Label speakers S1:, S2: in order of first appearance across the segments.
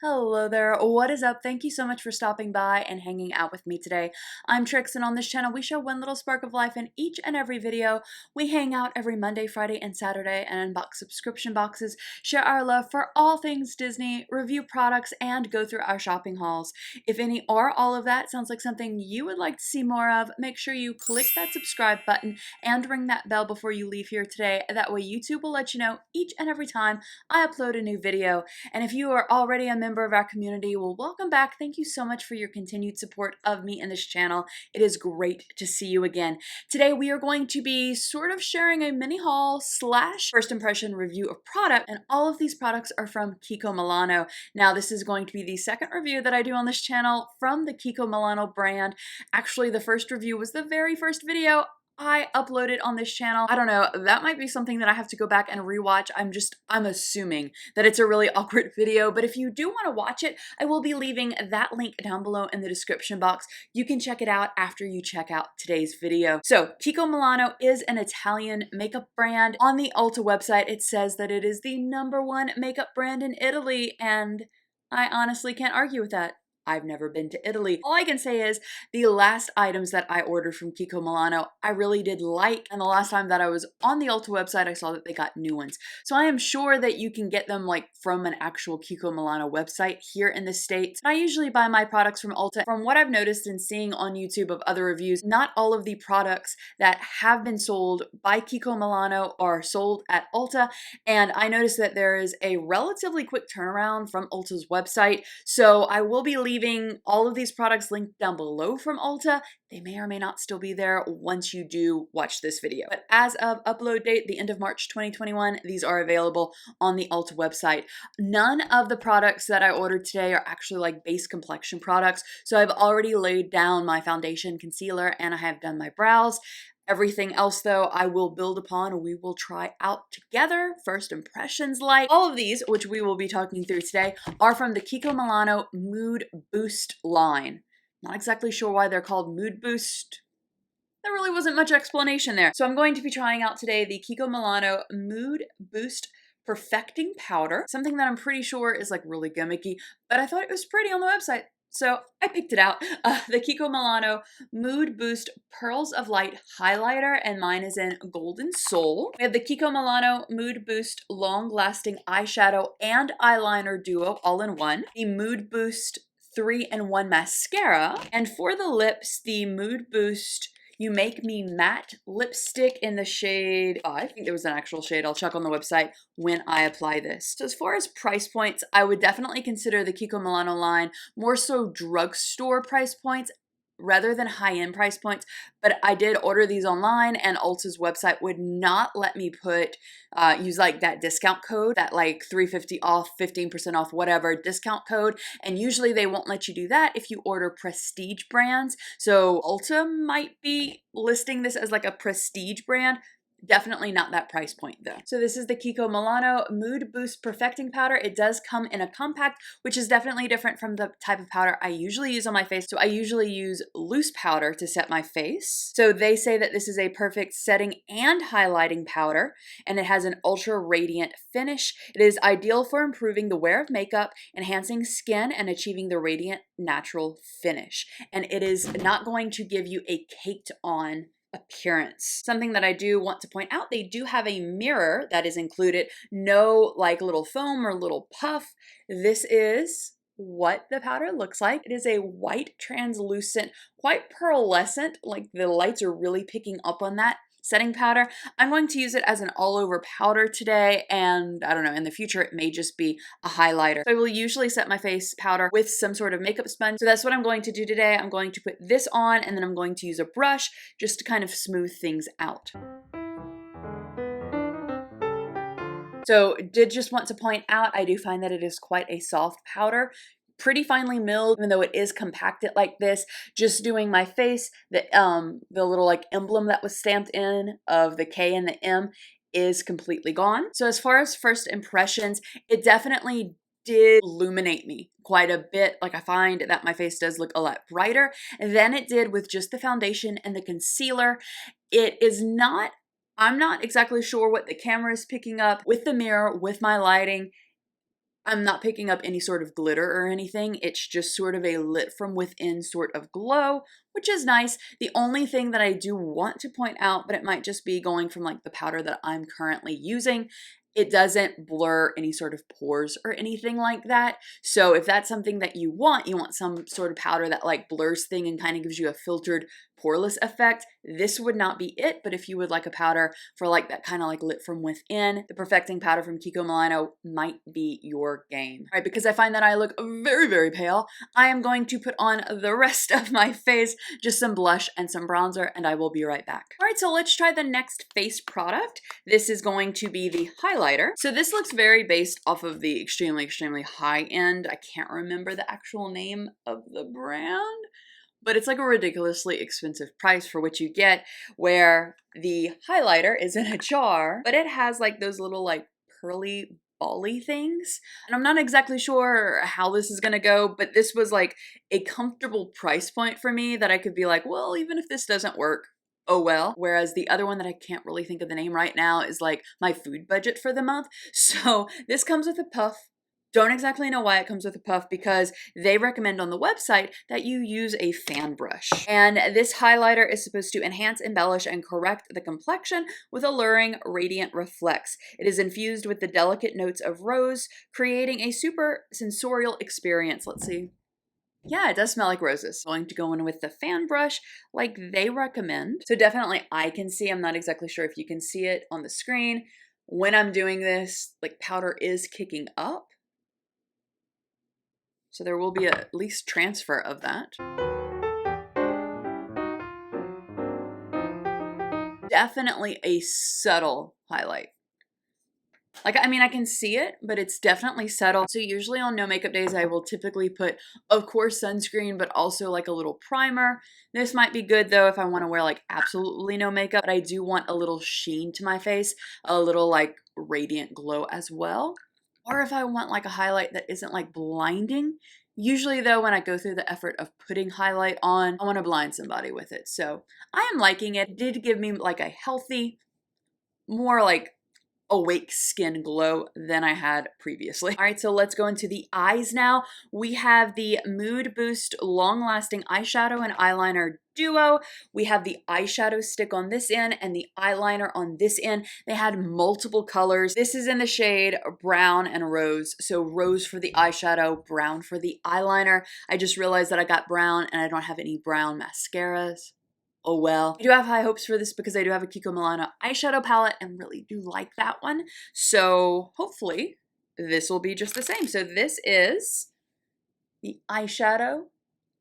S1: Hello there, what is up? Thank you so much for stopping by and hanging out with me today. I'm Trix, and on this channel we show one little spark of life in each and every video. We hang out every Monday, Friday, and Saturday and unbox subscription boxes, share our love for all things Disney, review products, and go through our shopping hauls. If any or all of that sounds like something you would like to see more of, make sure you click that subscribe button and ring that bell before you leave here today. That way YouTube will let you know each and every time I upload a new video. And if you are already a member of our community, well, welcome back. Thank you so much for your continued support of me and this channel. It is great to see you again. Today we are going to be sort of sharing a mini haul slash first impression review of product, and all of these products are from Kiko Milano. Now this is going to be the second review that I do on this channel from the Kiko Milano brand. Actually, the first review was the very first video I uploaded on this channel. I don't know, that might be something that I have to go back and rewatch. I'm assuming that it's a really awkward video, but if you do want to watch it, I will be leaving that link down below in the description box. You can check it out after you check out today's video. So Kiko Milano is an Italian makeup brand. On the Ulta website, it says that it is the #1 makeup brand in Italy, and I honestly can't argue with that. I've never been to Italy. All I can say is the last items that I ordered from Kiko Milano, I really did like. And the last time that I was on the Ulta website, I saw that they got new ones. So I am sure that you can get them like from an actual Kiko Milano website here in the States. I usually buy my products from Ulta. From what I've noticed and seeing on YouTube of other reviews, not all of the products that have been sold by Kiko Milano are sold at Ulta. And I noticed that there is a relatively quick turnaround from Ulta's website. So I will be leaving all of these products linked down below from Ulta. They may or may not still be there once you do watch this video. But as of upload date, the end of March 2021, these are available on the Ulta website. None of the products that I ordered today are actually like base complexion products. So I've already laid down my foundation, concealer, and I have done my brows. Everything else, though, I will build upon. We will try out together. First impressions like. All of these, which we will be talking through today, are from the Kiko Milano Mood Boost line. Not exactly sure why they're called Mood Boost. There really wasn't much explanation there. So I'm going to be trying out today the Kiko Milano Mood Boost Perfecting Powder. Something that I'm pretty sure is like really gimmicky, but I thought it was pretty on the website, so I picked it out. The Kiko Milano Mood Boost Pearls of Light Highlighter, and mine is in Golden Soul. We have the Kiko Milano Mood Boost Long Lasting Eyeshadow and Eyeliner Duo all in one. The Mood Boost 3-in-1 Mascara. And for the lips, the Mood Boost You Make Me Matte lipstick in the shade 5. I think there was an actual shade. I'll check on the website when I apply this. So as far as price points, I would definitely consider the Kiko Milano line more so drugstore price points rather than high-end price points, but I did order these online, and Ulta's website would not let me use like that discount code, that like $3.50 off, 15% off, whatever discount code, and usually they won't let you do that if you order prestige brands. So Ulta might be listing this as like a prestige brand. Definitely not that price point though. So this is the Kiko Milano Mood Boost Perfecting Powder. It does come in a compact, which is definitely different from the type of powder I usually use on my face. So I usually use loose powder to set my face. So they say that this is a perfect setting and highlighting powder, and it has an ultra radiant finish. It is ideal for improving the wear of makeup, enhancing skin, and achieving the radiant natural finish. And it is not going to give you a caked on appearance. Something that I do want to point out, they do have a mirror that is included. No like little foam or little puff. This is what the powder looks like. It is a white translucent, quite pearlescent, like the lights are really picking up on that setting powder. I'm going to use it as an all-over powder today, and I don't know, in the future it may just be a highlighter. So I will usually set my face powder with some sort of makeup sponge. So that's what I'm going to do today. I'm going to put this on, and then I'm going to use a brush just to kind of smooth things out. So did just want to point out, I do find that it is quite a soft powder. Pretty finely milled, even though it is compacted like this. Just doing my face, the little like emblem that was stamped in of the K and the M is completely gone. So as far as first impressions, it definitely did illuminate me quite a bit. Like I find that my face does look a lot brighter than it did with just the foundation and the concealer. It is not, I'm not exactly sure what the camera is picking up with the mirror, with my lighting. I'm not picking up any sort of glitter or anything. It's just sort of a lit from within sort of glow, which is nice. The only thing that I do want to point out, but it might just be going from like the powder that I'm currently using, it doesn't blur any sort of pores or anything like that. So if that's something that you want some sort of powder that like blurs thing and kind of gives you a filtered poreless effect, this would not be it. But if you would like a powder for like that kind of like lit from within, the perfecting powder from Kiko Milano might be your game. All right, because I find that I look very, very pale, I am going to put on the rest of my face, just some blush and some bronzer, and I will be right back. All right, so let's try the next face product. This is going to be the highlighter. So this looks very based off of the extremely, extremely high end. I can't remember the actual name of the brand, but it's like a ridiculously expensive price for what you get, where the highlighter is in a jar, but it has like those little like pearly bally things. And I'm not exactly sure how this is gonna go, but this was like a comfortable price point for me that I could be like, well, even if this doesn't work, oh well. Whereas the other one that I can't really think of the name right now is like my food budget for the month. So this comes with a puff. Don't exactly know why it comes with a puff, because they recommend on the website that you use a fan brush. And this highlighter is supposed to enhance, embellish, and correct the complexion with alluring radiant reflex. It is infused with the delicate notes of rose, creating a super sensorial experience. Let's see. Yeah, it does smell like roses. I'm going to go in with the fan brush like they recommend. So definitely I can see, I'm not exactly sure if you can see it on the screen. When I'm doing this, like powder is kicking up. So there will be at least transfer of that. Definitely a subtle highlight. Like, I mean, I can see it, but it's definitely subtle. So usually on no makeup days, I will typically put, of course, sunscreen, but also like a little primer. This might be good though if I want to wear like absolutely no makeup, but I do want a little sheen to my face, a little like radiant glow as well. Or if I want like a highlight that isn't like blinding. Usually though, when I go through the effort of putting highlight on, I want to blind somebody with it. So I am liking it. It did give me like a healthy, more like awake skin glow than I had previously. All right, so let's go into the eyes now. We have the Mood Boost Long Lasting Eyeshadow and Eyeliner Duo. We have the eyeshadow stick on this end and the eyeliner on this end. They had multiple colors. This is in the shade brown and rose. So rose for the eyeshadow, brown for the eyeliner. I just realized that I got brown and I don't have any brown mascaras. Oh well. I do have high hopes for this because I do have a Kiko Milano eyeshadow palette and really do like that one. So hopefully this will be just the same. So this is the eyeshadow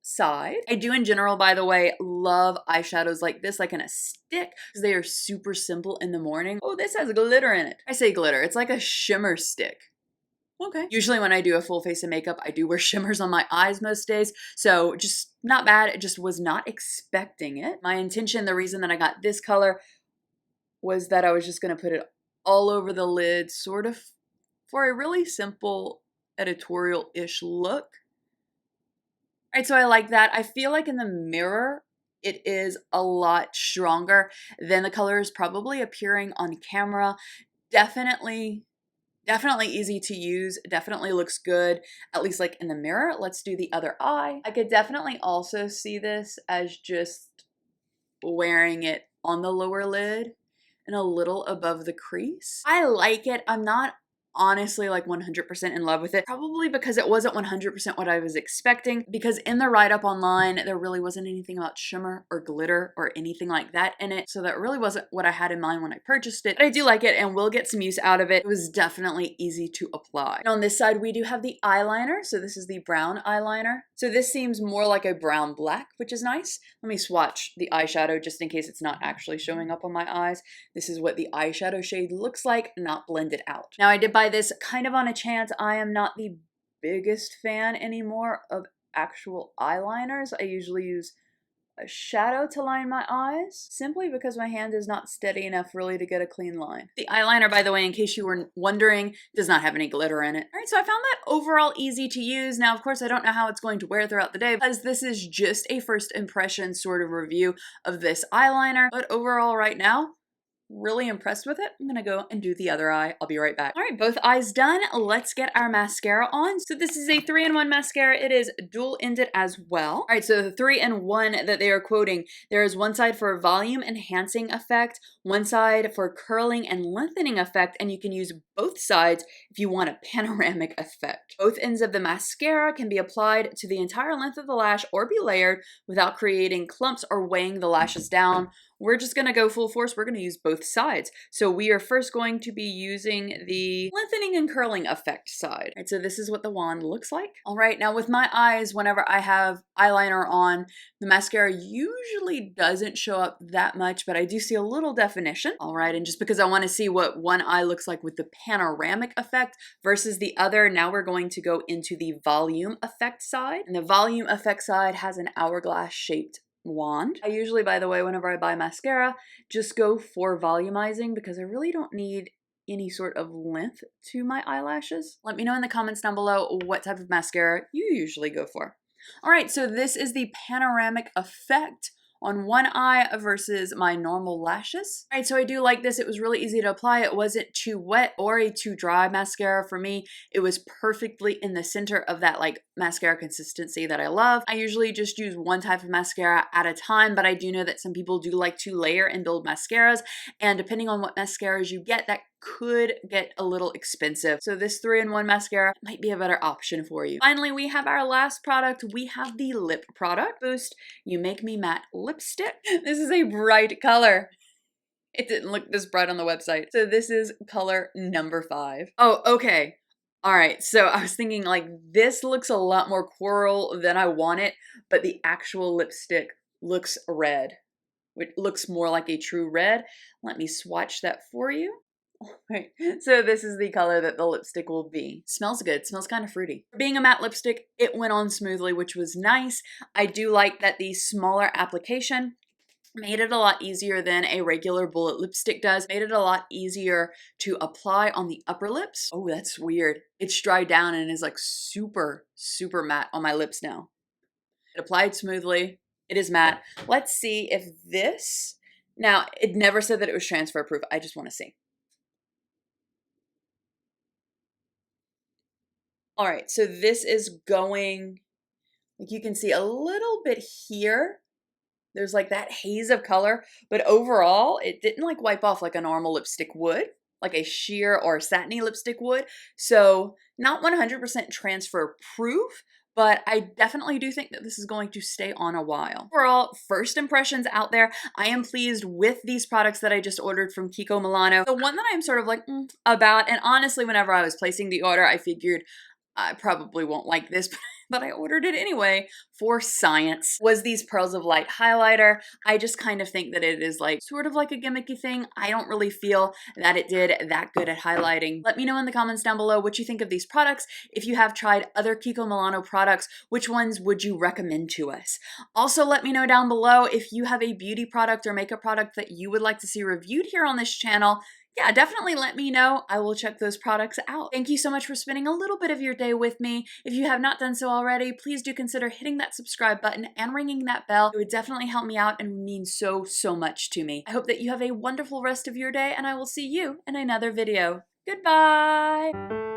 S1: side. I do in general, by the way, love eyeshadows like this, like in a stick, because they are super simple in the morning. Oh, this has glitter in it. I say glitter, it's like a shimmer stick. Okay. Usually when I do a full face of makeup, I do wear shimmers on my eyes most days. So just not bad. It just was not expecting it. My intention, the reason that I got this color was that I was just going to put it all over the lid, sort of for a really simple editorial-ish look. All right, so I like that. I feel like in the mirror, it is a lot stronger than the colors probably appearing on camera. Definitely easy to use, definitely looks good, at least like in the mirror. Let's do the other eye. I could definitely also see this as just wearing it on the lower lid and a little above the crease. I like it. I'm not honestly like 100% in love with it, probably because it wasn't 100% what I was expecting, because in the write-up online there really wasn't anything about shimmer or glitter or anything like that in it, so that really wasn't what I had in mind when I purchased it. But I do like it and will get some use out of it. It was definitely easy to apply. And on this side we do have the eyeliner. So this is the brown eyeliner. So this seems more like a brown black, which is nice. Let me swatch the eyeshadow just in case it's not actually showing up on my eyes. This is what the eyeshadow shade looks like, not blended out. Now I did buy this kind of on a chance. I am not the biggest fan anymore of actual eyeliners. I usually use a shadow to line my eyes, simply because my hand is not steady enough really to get a clean line. The eyeliner, by the way, in case you were wondering, does not have any glitter in it. All right, so I found that overall easy to use. Now, of course, I don't know how it's going to wear throughout the day because this is just a first impression sort of review of this eyeliner, but overall right now, really impressed with it. I'm gonna go and do the other eye. I'll be right back. All right, both eyes done. Let's get our mascara on. So this is a 3-in-1 mascara. It is dual-ended as well. All right, so the 3-in-1 that they are quoting, there is one side for a volume enhancing effect, one side for curling and lengthening effect, and you can use both sides if you want a panoramic effect. Both ends of the mascara can be applied to the entire length of the lash or be layered without creating clumps or weighing the lashes down. We're just gonna go full force. We're gonna use both sides. So we are first going to be using the lengthening and curling effect side. All right, so this is what the wand looks like. All right, now with my eyes, whenever I have eyeliner on, the mascara usually doesn't show up that much, but I do see a little definition. All right, and just because I wanna see what one eye looks like with the panoramic effect versus the other, now we're going to go into the volume effect side. And the volume effect side has an hourglass shaped wand. I usually, by the way, whenever I buy mascara, just go for volumizing because I really don't need any sort of length to my eyelashes. Let me know in the comments down below what type of mascara you usually go for. All right, so this is the panoramic effect on one eye versus my normal lashes. All right, so I do like this. It was really easy to apply. It wasn't too wet or a too dry mascara for me. It was perfectly in the center of that like mascara consistency that I love. I usually just use one type of mascara at a time, but I do know that some people do like to layer and build mascaras, and depending on what mascaras you get, that could get a little expensive. So this 3-in-1 mascara might be a better option for you. Finally, we have our last product. We have the lip product Boost You Make Me Matte lipstick. This is a bright color. It didn't look this bright on the website. So this is color number 5. Oh, okay. All right, so I was thinking like this looks a lot more coral than I want it, but the actual lipstick looks red. It looks more like a true red. Let me swatch that for you. Right, so this is the color that the lipstick will be. Smells good, smells kind of fruity. Being a matte lipstick, it went on smoothly, which was nice. I do like that the smaller application made it a lot easier than a regular bullet lipstick does. Made it a lot easier to apply on the upper lips. Oh, that's weird. It's dried down and is like super, super matte on my lips now. It applied smoothly. It is matte. Let's see if this, now it never said that it was transfer proof. I just want to see. All right, so this is going, like you can see a little bit here. There's like that haze of color, but overall it didn't like wipe off like a normal lipstick would, like a sheer or satiny lipstick would. So not 100% transfer proof, but I definitely do think that this is going to stay on a while. Overall, first impressions out there, I am pleased with these products that I just ordered from Kiko Milano. The one that I'm sort of like about, and honestly, whenever I was placing the order, I figured I probably won't like this, but I ordered it anyway for science, was these Pearls of Light highlighter. I just kind of think that it is like sort of like a gimmicky thing. I don't really feel that it did that good at highlighting. Let me know in the comments down below what you think of these products. If you have tried other Kiko Milano products, which ones would you recommend to us? Also, let me know down below if you have a beauty product or makeup product that you would like to see reviewed here on this channel. Yeah, definitely let me know. I will check those products out. Thank you so much for spending a little bit of your day with me. If you have not done so already, please do consider hitting that subscribe button and ringing that bell. It would definitely help me out and mean so, so much to me. I hope that you have a wonderful rest of your day, and I will see you in another video. Goodbye!